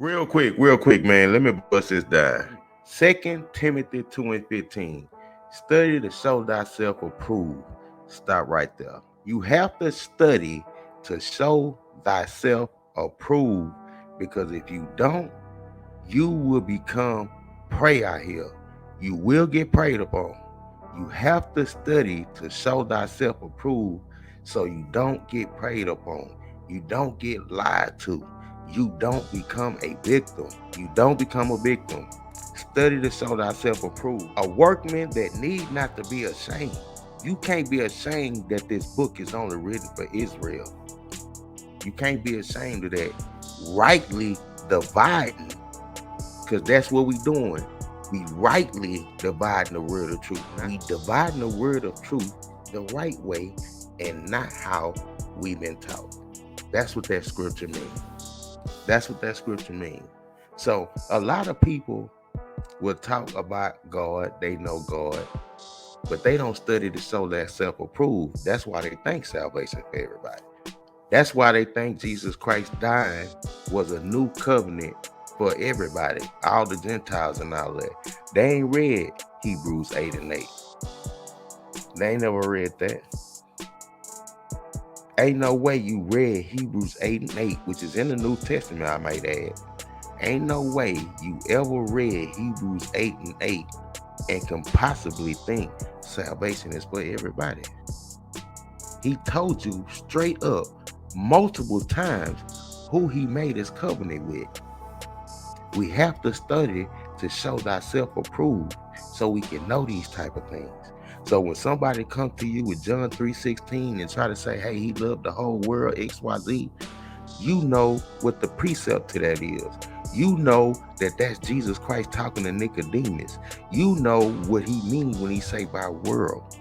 Real quick, man. Let me bust this down. 2 Timothy 2:15. Study to show thyself approved. Stop right there. You have to study to show thyself approved, because if you don't, you will become prey out here. You will get preyed upon. You have to study to show thyself approved so you don't get preyed upon. You don't get lied to. You don't become a victim. You don't become a victim. Study to show thyself approved. A workman that need not to be ashamed. You can't be ashamed that this book is only written for Israel. You can't be ashamed of that. Rightly dividing, because that's what we doing. We rightly dividing the word of truth. We dividing the word of truth the right way and not how we've been taught. That's what that scripture means. That's what that scripture means. So a lot of people will talk about God, they know God, but they don't study to show that self-approved. That's why they think salvation for everybody. That's why they think Jesus Christ dying was a new covenant for everybody, all the Gentiles and all that. They ain't read Hebrews 8 and 8. They ain't never read that. Ain't no way you read Hebrews 8 and 8, which is in the New Testament, I might add. Ain't no way you ever read Hebrews 8 and 8 and can possibly think salvation is for everybody. He told you straight up multiple times who he made his covenant with. We have to study to show thyself approved so we can know these type of things. So when somebody comes to you with John 3:16 and try to say, hey, he loved the whole world, XYZ, you know what the precept to that is. You know that that's Jesus Christ talking to Nicodemus. You know what he means when he say by world.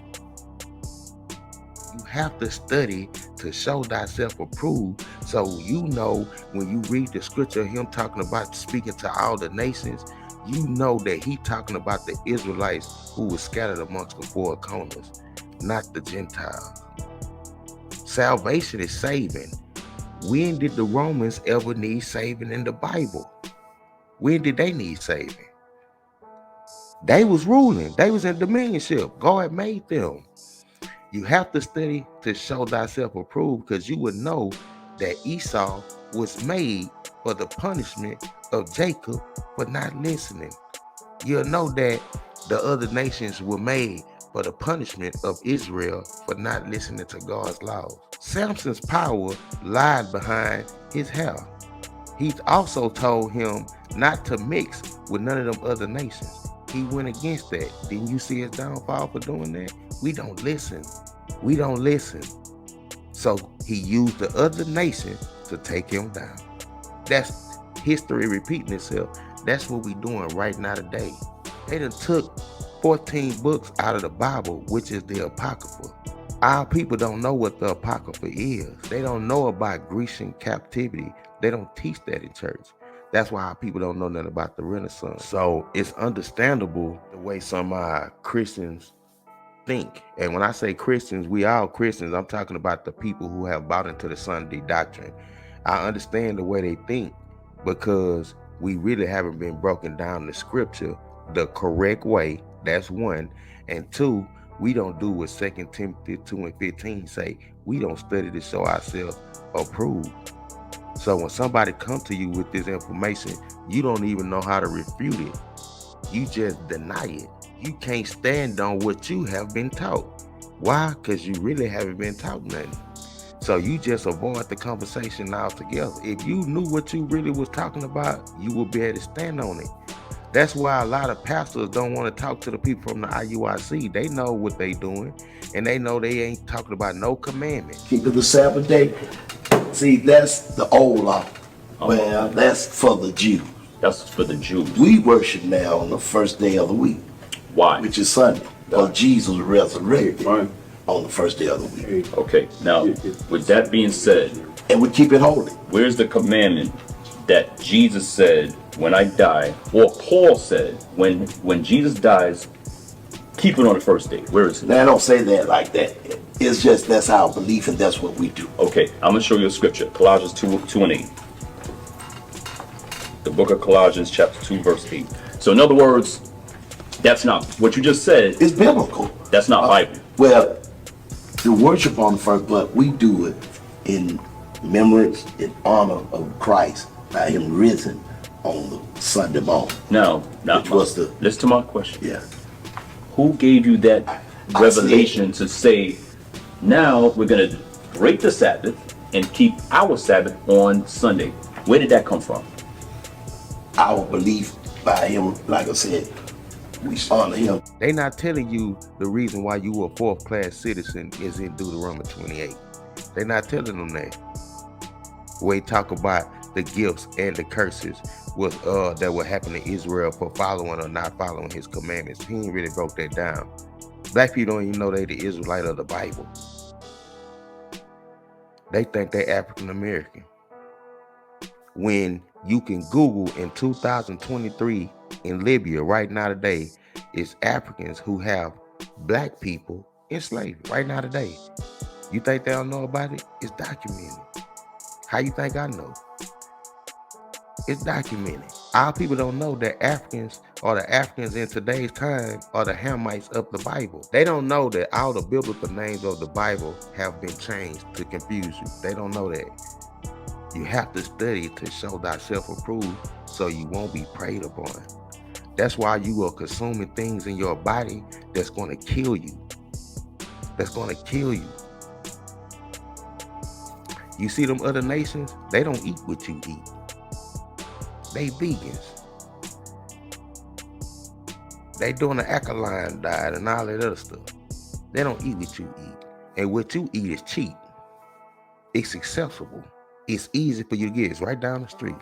You have to study to show thyself approved, so you know when you read the scripture, him talking about speaking to all the nations, you know that he talking about the Israelites who were scattered amongst the four corners, not the Gentiles. Salvation is saving. When did the Romans ever need saving in the Bible? When did they need saving? They was ruling. They was in dominionship. God made them. You have to study to show thyself approved, because you would know that Esau was made for the punishment of Jacob for not listening. You'll know that the other nations were made for the punishment of Israel for not listening to God's laws. Samson's power lied behind his hair. He also told him not to mix with none of them other nations. He went against that. Didn't you see his downfall for doing that? We don't listen. We don't listen. So he used the other nation to take him down. That's history repeating itself. That's what we doing right now today. They done took 14 books out of the Bible, which is the Apocrypha. Our people don't know what the Apocrypha is. They don't know about Grecian captivity. They don't teach that in church. That's why our people don't know nothing about the Renaissance. So it's understandable the way some Christians think. And when I say Christians, we all Christians. I'm talking about the people who have bought into the Sunday doctrine. I understand the way they think, because we really haven't been broken down the scripture the correct way. That's one. And two, we don't do what 2 Timothy 2:15 say. We don't study to show ourselves approved. So when somebody comes to you with this information, you don't even know how to refute it. You just deny it. You can't stand on what you have been taught. Why? Because you really haven't been taught nothing. So you just avoid the conversation altogether. If you knew what you really was talking about, you would be able to stand on it. That's why a lot of pastors don't want to talk to the people from the IUIC. They know what they doing, and they know they ain't talking about no commandment. Keeping the Sabbath day. See, that's the old law. Well, that's for the Jew. That's for the Jews. We worship now on the first day of the week. Why? Which is Sunday. Because Jesus resurrected Right. on the first day of the week. Okay, now, with that being said, And we keep it holy. where's the commandment that Jesus said, when I die, or Paul said, when Jesus dies, keep it on the first day? Where is it? Now, I don't say that like that. It's just that's our belief and that's what we do. Okay, I'm going to show you a scripture. Colossians 2:8. The book of Colossians, chapter 2, verse 8. So in other words, that's not what you just said. It's biblical. That's not Bible. Well, the worship on the first, but we do it in remembrance, in honor of Christ, by him risen on the Sunday morning. Now, listen to my question. Yeah. Who gave you that revelation to say, now we're going to break the Sabbath and keep our Sabbath on Sunday? Where did that come from? Our belief by him, like I said, we honor him. They not telling you the reason why you a fourth class citizen is in Deuteronomy 28. They not telling them that. Where he talk about the gifts and the curses that would happen to Israel for following or not following his commandments. He ain't really broke that down. Black people don't even know they the Israelite of the Bible. They think they African American. When you can Google in 2023 in Libya right now today, it's Africans who have black people in slavery right now today. You think they don't know about it? It's documented. How you think I know? It's documented. Our people don't know that Africans or the Africans in today's time are the Hamites of the Bible. They don't know that all the biblical names of the Bible have been changed to confuse you. They don't know that. You have to study to show thyself approved so you won't be preyed upon. That's why you are consuming things in your body that's going to kill you. That's going to kill you. You see them other nations, they don't eat what you eat. They vegans. They doing the alkaline diet and all that other stuff. They don't eat what you eat. And what you eat is cheap. It's accessible. It's easy for you to get. It's right down the street.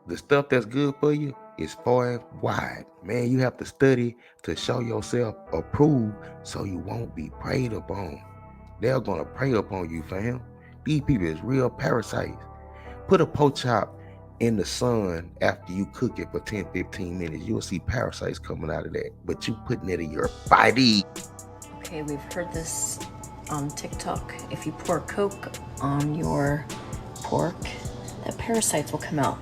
The stuff that's good for you is far and wide. Man, you have to study to show yourself approved so you won't be preyed upon. They're going to prey upon you, fam. These people is real parasites. Put a pork chop in the sun after you cook it for 10-15 minutes. You'll see parasites coming out of that. But you putting it in your body. Okay, we've heard this on TikTok. If you pour Coke on your pork, the parasites will come out.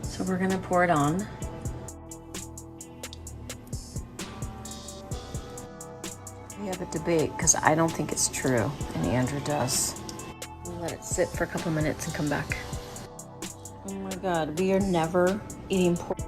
So we're gonna pour it on. We have a debate because I don't think it's true, and Andrew does. We'll let it sit for a couple minutes and come back. Oh my God, we are never eating pork.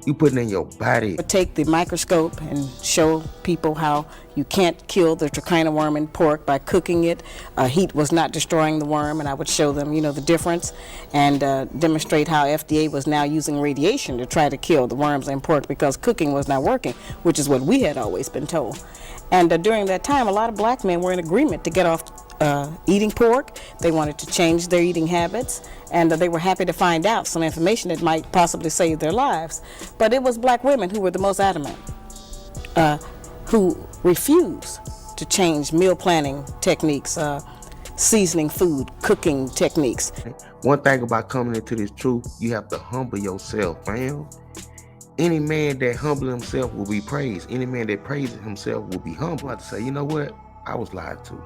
You putting in your body. Take the microscope and show people how you can't kill the trichina worm in pork by cooking it. Heat was not destroying the worm, and I would show them, the difference, and demonstrate how FDA was now using radiation to try to kill the worms in pork because cooking was not working, which is what we had always been told. And during that time, a lot of black men were in agreement to get off eating pork. They wanted to change their eating habits, and they were happy to find out some information that might possibly save their lives. But it was black women who were the most adamant, who refused to change meal planning techniques, seasoning food, cooking techniques. One thing about coming into this truth, you have to humble yourself, fam. Any man that humbles himself will be praised. Any man that praises himself will be humble. I have to say, you know what? I was lied to.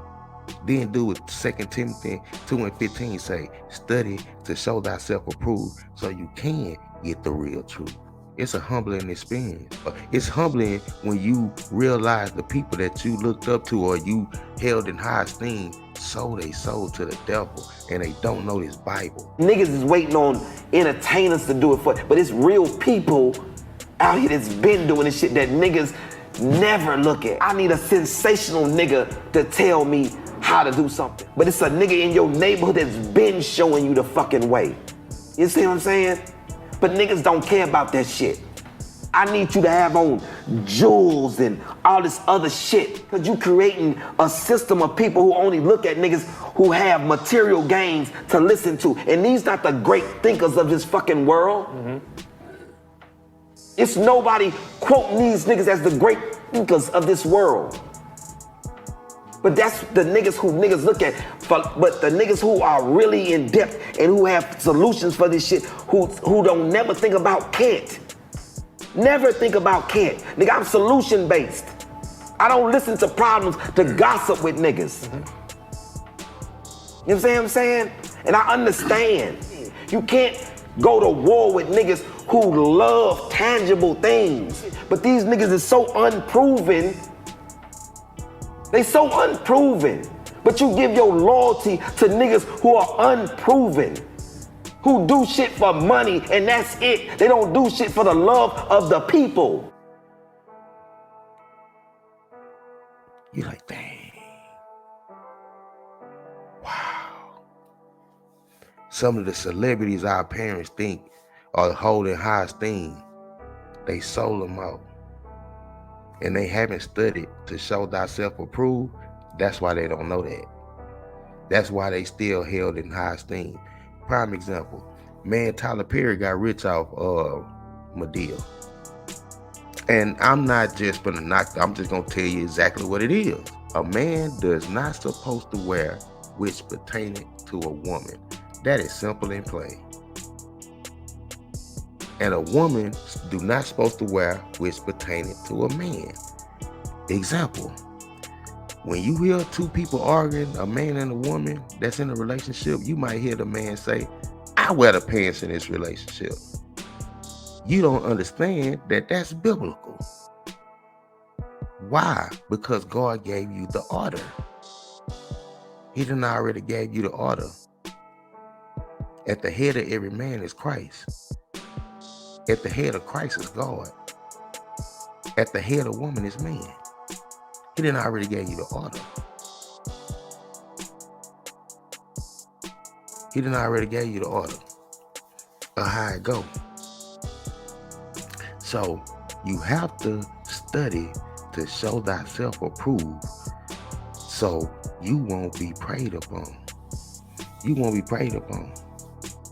Then do what 2 Timothy 2:15 say. Study to show thyself approved so you can get the real truth. It's a humbling experience. It's humbling when you realize the people that you looked up to or you held in high esteem sold their soul to the devil and they don't know this Bible. Niggas is waiting on entertainers to do it for, but it's real people out here that's been doing this shit that niggas never look at. I need a sensational nigga to tell me how to do something. But it's a nigga in your neighborhood that's been showing you the fucking way. You see what I'm saying? But niggas don't care about that shit. I need you to have on jewels and all this other shit. Cause you creating a system of people who only look at niggas who have material gains to listen to. And these not the great thinkers of this fucking world. Mm-hmm. It's nobody quoting these niggas as the great thinkers of this world. But that's the niggas who niggas look at. But the niggas who are really in depth and who have solutions for this shit, who don't never think about can't. Never think about can't. Nigga, I'm solution based. I don't listen to problems to gossip with niggas. Mm-hmm. You know what I'm saying? And I understand. You can't go to war with niggas who love tangible things. But these niggas is so unproven. They so unproven. But you give your loyalty to niggas who are unproven, who do shit for money and that's it. They don't do shit for the love of the people. You're like, dang. Wow. Some of the celebrities our parents think are holding high esteem, they sold them out. And they haven't studied to show thyself approved. That's why they don't know that. That's why they still held in high esteem. Prime example, man, Tyler Perry got rich off Medea. And I'm not just gonna I'm just gonna tell you exactly what it is. A man does not supposed to wear which pertaining to a woman. That is simple and plain. And a woman do not supposed to wear which pertaining to a man. Example, when you hear two people arguing, a man and a woman that's in a relationship, you might hear the man say, I wear the pants in this relationship. You don't understand that that's biblical. Why? Because God gave you the order. He done already gave you the order. At the head of every man is Christ. At the head of Christ is God. At the head of woman is man. He done already gave you the order. He done already gave you the order of how it go. So you have to study to show thyself approved, so you won't be preyed upon. You won't be preyed upon.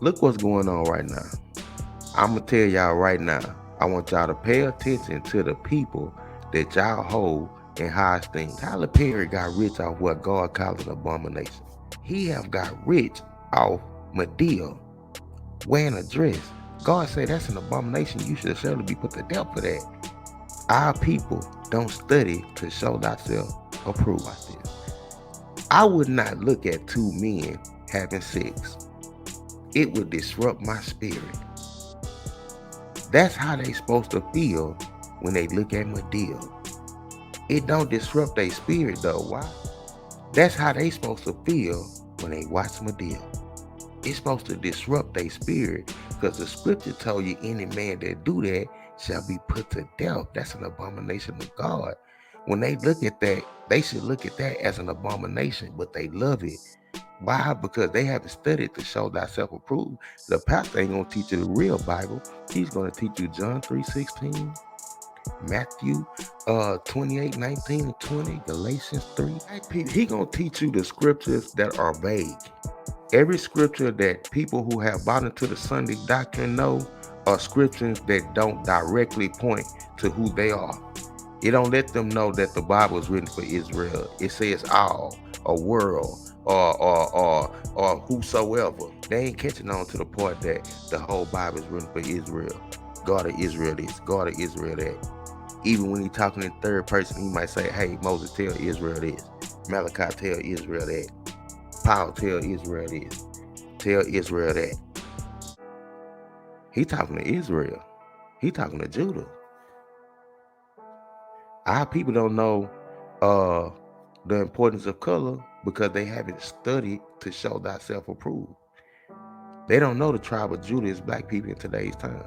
Look what's going on right now. I'm gonna tell y'all right now, I want y'all to pay attention to the people that y'all hold in high esteem. Tyler Perry got rich off what God called an abomination. He have got rich off Medea wearing a dress. God said that's an abomination. You should surely be put to death for that. Our people don't study to show thyself approved like this. I would not look at two men having sex. It would disrupt my spirit. That's how they supposed to feel when they look at Medea. It don't disrupt their spirit though. Why? That's how they supposed to feel when they watch Medea. It's supposed to disrupt their spirit, because the scripture told you any man that do that shall be put to death. That's an abomination of God. When they look at that, they should look at that as an abomination, but they love it. Why? Because they haven't studied to show thyself approved. The pastor ain't gonna teach you the real Bible. He's gonna teach you John 3:16, Matthew 28:19 and 20, Galatians 3. He gonna teach you the scriptures that are vague. Every scripture that people who have bought into the Sunday doctrine know are scriptures that don't directly point to who they are. It don't let them know that the Bible is written for Israel. It says all, a world, or whosoever. They ain't catching on to the part that the whole Bible is written for Israel. God of Israel this, God of Israel that. Even when he's talking in third person, he might say, hey, Moses, tell Israel this. Malachi, tell Israel that. Paul, tell Israel this. Tell Israel that. He talking to Israel. He talking to Judah. Our people don't know the importance of color because they haven't studied to show thyself approved. They don't know the tribe of Judah is black people in today's time.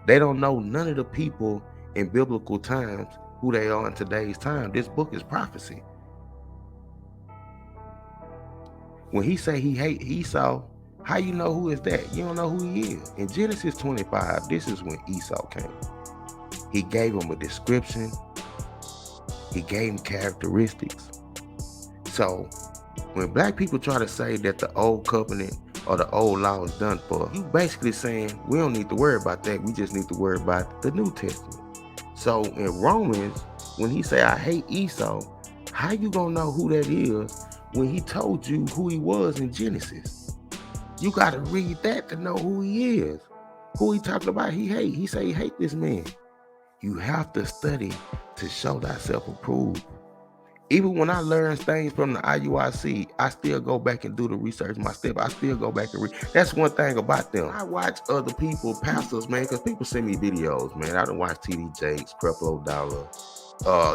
They don't know none of the people in biblical times who they are in today's time. This book is prophecy. When he say he hate Esau, how you know who is that? You don't know who he is. In Genesis 25, this is when Esau came. He gave him a description. He gave him characteristics. So when black people try to say that the old covenant or the old law is done for, you basically saying we don't need to worry about that. We just need to worry about the New Testament. So in Romans, when he say I hate Esau, how you gonna know who that is when he told you who he was in Genesis? You gotta read that to know who he is. Who he talking about he hate. He say he hate this man. You have to study to show thyself approved. Even when I learn things from the IUIC, I still go back and do the research myself. I still go back and read. That's one thing about them. I watch other people, pastors, man, because people send me videos, man. I done watch TD Jakes, Creflo Dollar,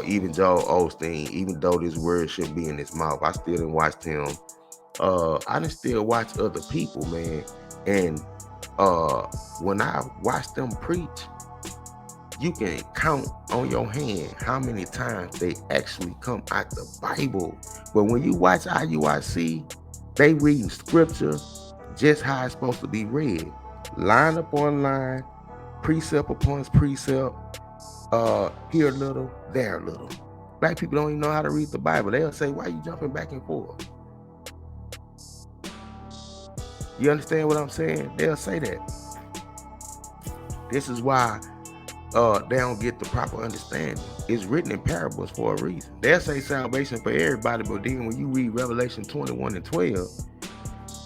even Joel Osteen, even though this word shouldn't be in his mouth. I still done watched him. I done still watch other people, man. And when I watch them preach, you can count on your hand how many times they actually come out the Bible. But when you watch IUIC, they reading scripture just how it's supposed to be read. Line upon line, precept upon precept, here a little, there a little. Black people don't even know how to read the Bible. They'll say, why are you jumping back and forth? You understand what I'm saying? They'll say that. This is why they don't get the proper understanding. It's written in parables for a reason. They'll say salvation for everybody, but then when you read Revelation 21 and 12,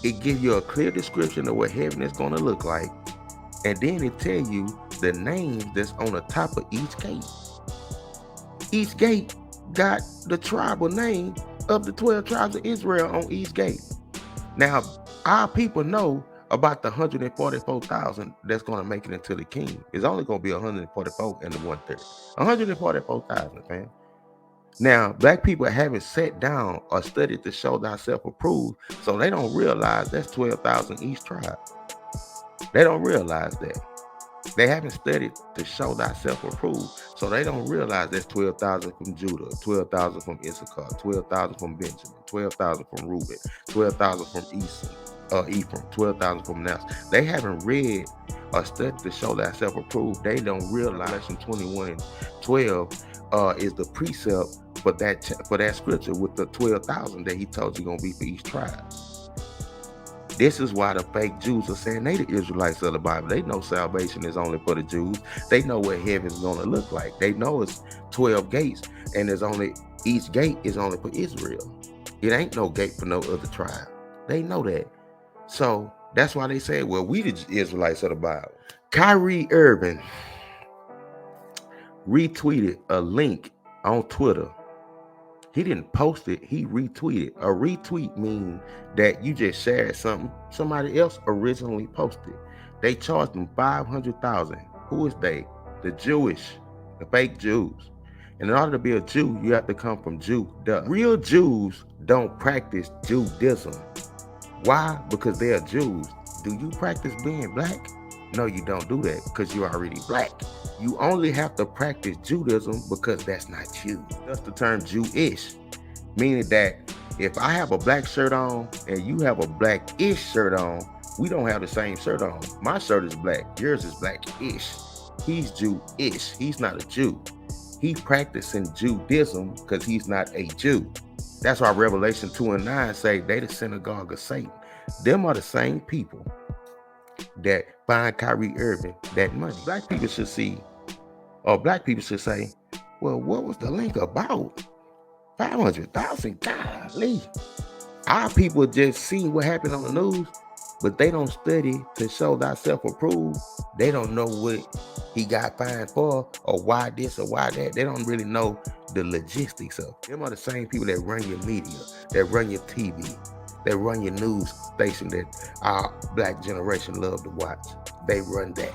it gives you a clear description of what heaven is going to look like. And then it tells you the names that's on the top of each gate. Each gate got the tribal name of the 12 tribes of Israel on each gate. Now, our people know about the 144,000 that's going to make it into the kingdom. It's only going to be 144 and the 1/3. 144,000, man. Now, black people haven't sat down or studied to show thyself approved, so they don't realize that's 12,000 each tribe. They don't realize that. They haven't studied to show thyself approved, so they don't realize that's 12,000 from Judah, 12,000 from Issachar, 12,000 from Benjamin, 12,000 from Reuben, 12,000 from Ephraim, 12,000 from Manasseh. They haven't read or studied to show thyself approved. They don't realize Revelation 21 and 12 is the precept for that scripture with the 12,000 that he told you gonna be for each tribe. This is why the fake Jews are saying they the Israelites of the Bible. They know salvation is only for the Jews. They know what heaven's gonna look like. They know it's 12 gates, and each gate is only for Israel. It ain't no gate for no other tribe. They know that. So that's why they say, well, we the Israelites of the Bible. Kyrie Irving retweeted a link on Twitter. He didn't post it, he retweeted. A retweet means that you just shared something somebody else originally posted. They charged him $500,000. Who is they? The fake Jews. And in order to be a Jew, you have to come from Judah. Real Jews don't practice Judaism. Why? Because they are Jews. Do you practice being black? No, you don't do that because you're already black. You only have to practice Judaism because that's not you. That's the term Jewish, meaning that if I have a black shirt on and you have a blackish shirt on, we don't have the same shirt on. My shirt is black, yours is blackish. He's Jewish, he's not a Jew. He's practicing Judaism because he's not a Jew. That's why Revelation 2 and 9 say they the synagogue of Satan. Them are the same people that find Kyrie Irving that money. Black people should see, or black people should say, well, what was the link about? 500,000, golly. Our people just see what happened on the news, but they don't study to show thyself approved. They don't know what he got fined for, or why this or why that. They don't really know the logistics of it. Them are the same people that run your media, that run your TV, that run your news station that our black generation love to watch. They run that.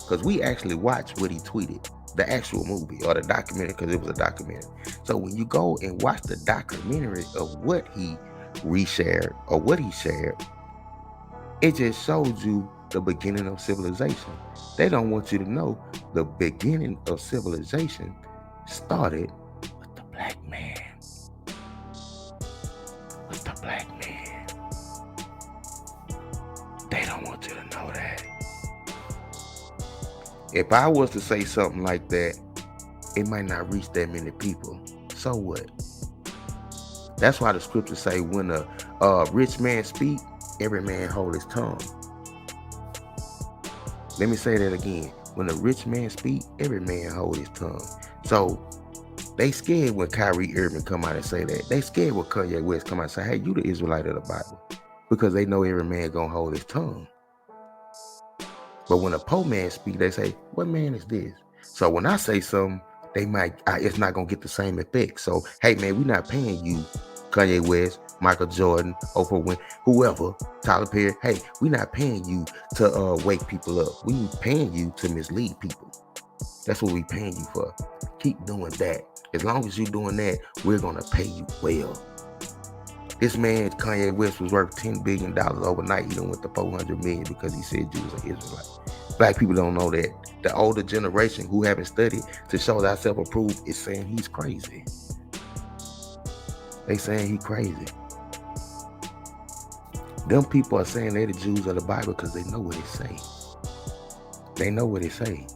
Because we actually watched what he tweeted, the actual movie or the documentary, because it was a documentary. So when you go and watch the documentary of what he reshared or what he shared, it just shows you the beginning of civilization. They don't want you to know the beginning of civilization started with the black man. With the black man. They don't want you to know that. If I was to say something like that, it might not reach that many people. So what? That's why the scriptures say when a rich man speak, every man hold his tongue. Let me say that again. When a rich man speak, every man hold his tongue. So they scared when Kyrie Irving come out and say that. They scared when Kanye West come out and say, hey, you the Israelite of the Bible. Because they know every man gonna hold his tongue. But when a poor man speak, they say, what man is this? So when I say something, they might, it's not gonna get the same effect. So hey man, we're not paying you, Kanye West, Michael Jordan, Oprah Winfrey, whoever, Tyler Perry. Hey, we're not paying you to wake people up. We paying you to mislead people. That's what we paying you for. Keep doing that. As long as you're doing that, we're gonna pay you well. This man, Kanye West, was worth $10 billion overnight. He done went to 400 million because he said you was an Israelite. Black people don't know that. The older generation who haven't studied to show thyself approved is saying he's crazy. They saying he crazy. Them people are saying they're the Jews of the Bible because they know what it say. They know what it say.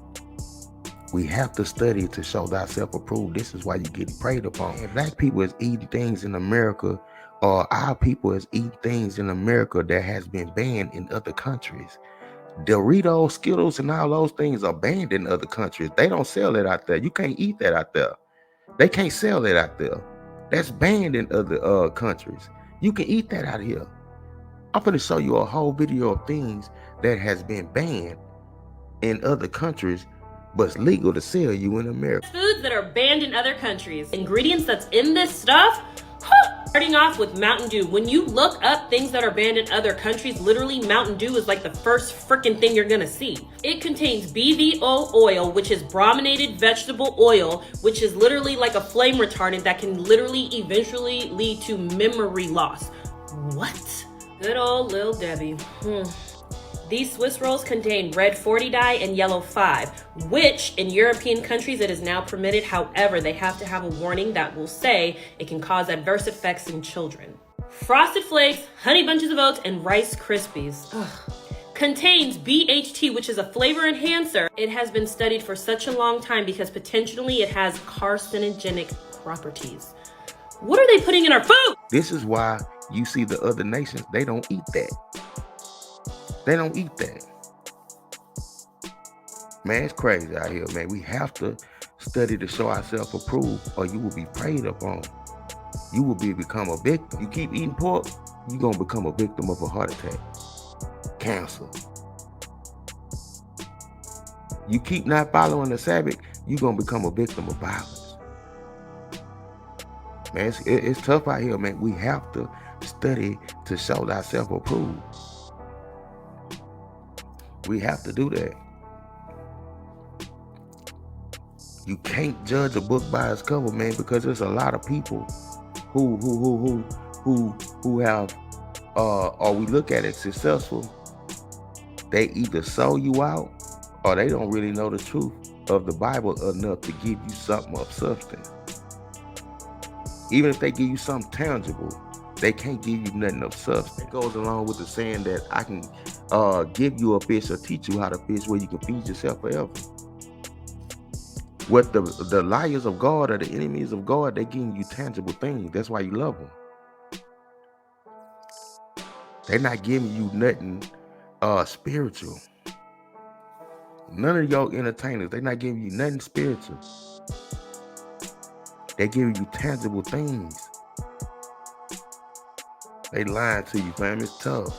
We have to study to show thyself approved. This is why you get preyed upon. And black people is eating things in America, or our people is eating things in America that has been banned in other countries. Doritos, Skittles, and all those things are banned in other countries. They don't sell it out there. You can't eat that out there. They can't sell it out there. That's banned in other countries. You can eat that out here. I'm going to show you a whole video of things that has been banned in other countries, but it's legal to sell you in America. Foods that are banned in other countries. Ingredients that's in this stuff. Starting off with Mountain Dew. When you look up things that are banned in other countries, literally Mountain Dew is like the first freaking thing you're gonna see. It contains BVO oil, which is brominated vegetable oil, which is literally like a flame retardant that can literally eventually lead to memory loss. What? Good old Lil Debbie. These Swiss rolls contain red 40 dye and yellow 5, which in European countries it is now permitted. However, they have to have a warning that will say it can cause adverse effects in children. Frosted Flakes, Honey Bunches of Oats, and Rice Krispies. Contains BHT, which is a flavor enhancer. It has been studied for such a long time because potentially it has carcinogenic properties. What are they putting in our food? This is why you see the other nations, they don't eat that. They don't eat that. Man, it's crazy out here, man. We have to study to show ourselves approved, or you will be preyed upon. You will become a victim. You keep eating pork, you're going to become a victim of a heart attack, cancer. You keep not following the Sabbath, you're going to become a victim of violence. Man, it's tough out here, man. We have to study to show thyself approved. We have to do that. You can't judge a book by its cover, man, because there's a lot of people who have or we look at it successful. They either sow you out or they don't really know the truth of the Bible enough to give you something of substance. Even if they give you something tangible, they can't give you nothing of substance. It goes along with the saying that I can give you a fish or teach you how to fish where you can feed yourself forever. What the liars of God or the enemies of God, they giving you tangible things. That's why you love them. They're not giving you nothing spiritual. None of your entertainers, they're not giving you nothing spiritual. They're giving you tangible things. They lying to you, fam. It's tough.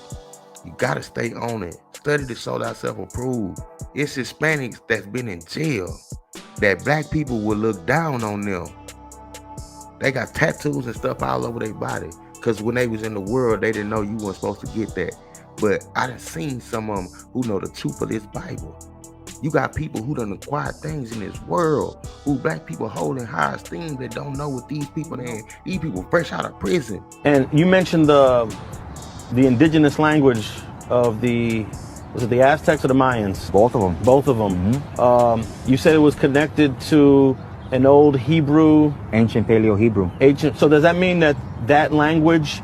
You gotta stay on it. Study to show thyself approved. It's Hispanics that's been in jail that black people will look down on them. They got tattoos and stuff all over their body because when they was in the world, they didn't know you weren't supposed to get that. But I done seen some of them who know the truth of this Bible. You got people who done acquired things in this world, who black people hold in high esteem that don't know what these people know. These people fresh out of prison. And you mentioned the indigenous language of was it the Aztecs or the Mayans? Both of them. Both of them. Mm-hmm. You said it was connected to an old Hebrew. Ancient Paleo-Hebrew. So does that mean that language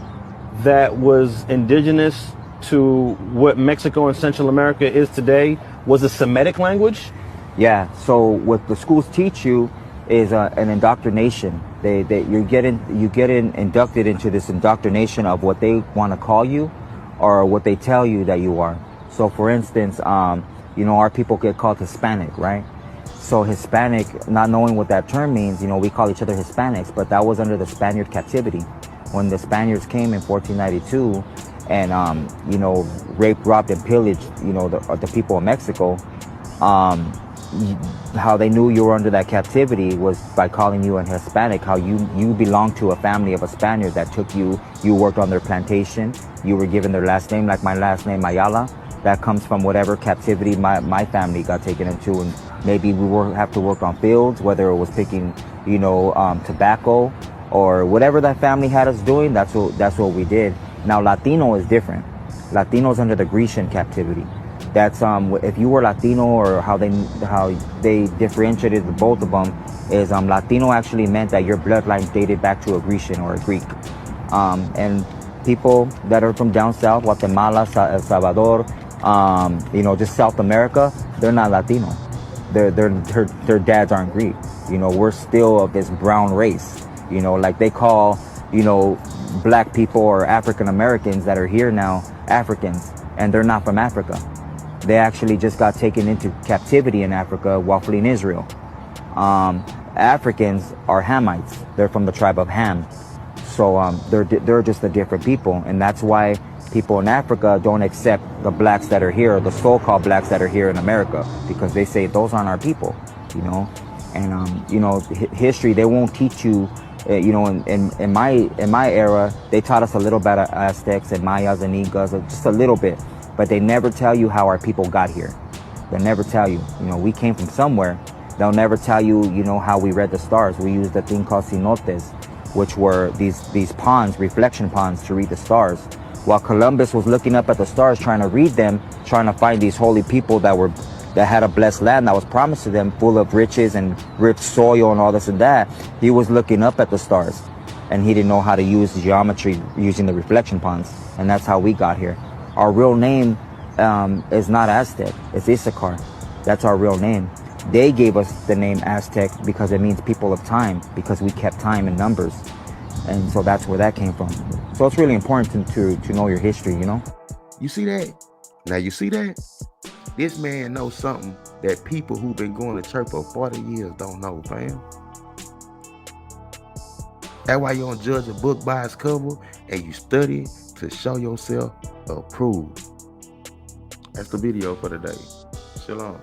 that was indigenous to what Mexico and Central America is today was a Semitic language? Yeah, so what the schools teach you is an indoctrination. You get inducted into this indoctrination of what they want to call you or what they tell you that you are. So for instance, our people get called Hispanic, right? So Hispanic, not knowing what that term means, we call each other Hispanics, but that was under the Spaniard captivity. When the Spaniards came in 1492 and, raped, robbed, and pillaged, the people of Mexico, how they knew you were under that captivity was by calling you a Hispanic, how you belonged to a family of a Spaniard that took you, you worked on their plantation, you were given their last name, like my last name, Ayala. That comes from whatever captivity my family got taken into, and maybe we have to work on fields, whether it was picking, tobacco or whatever that family had us doing. That's what we did. Now Latino is different. Latino's under the Grecian captivity. That's if you were Latino, or how they differentiated the both of them is Latino actually meant that your bloodline dated back to a Grecian or a Greek, and people that are from down south, Guatemala, El Salvador, just South America, they're not Latino. Their dads aren't Greek. We're still of this brown race. Like they call black people or African Americans that are here now Africans, and they're not from Africa. They actually just got taken into captivity in Africa while fleeing Israel. Africans are Hamites. They're from the tribe of Ham. So they're just a different people, and that's why people in Africa don't accept the blacks that are here, the so-called blacks that are here in America, because they say those aren't our people, And history, they won't teach you. In my era, they taught us a little bit of Aztecs and Mayas and Incas, just a little bit, but they never tell you how our people got here. They'll never tell you. We came from somewhere. They'll never tell you, how we read the stars. We used a thing called cenotes, which were these ponds, reflection ponds, to read the stars. While Columbus was looking up at the stars, trying to read them, trying to find these holy people that had a blessed land that was promised to them, full of riches and rich soil and all this and that, he was looking up at the stars, and he didn't know how to use geometry using the reflection ponds, and that's how we got here. Our real name is not Aztec, it's Issachar. That's our real name. They gave us the name Aztec because it means people of time, because we kept time in numbers, and so that's where that came from. So it's really important to know your history, You see that? Now you see that? This man knows something that people who've been going to church for 40 years don't know, fam. That's why you don't judge a book by its cover, and you study to show yourself approved. That's the video for today. Shalom.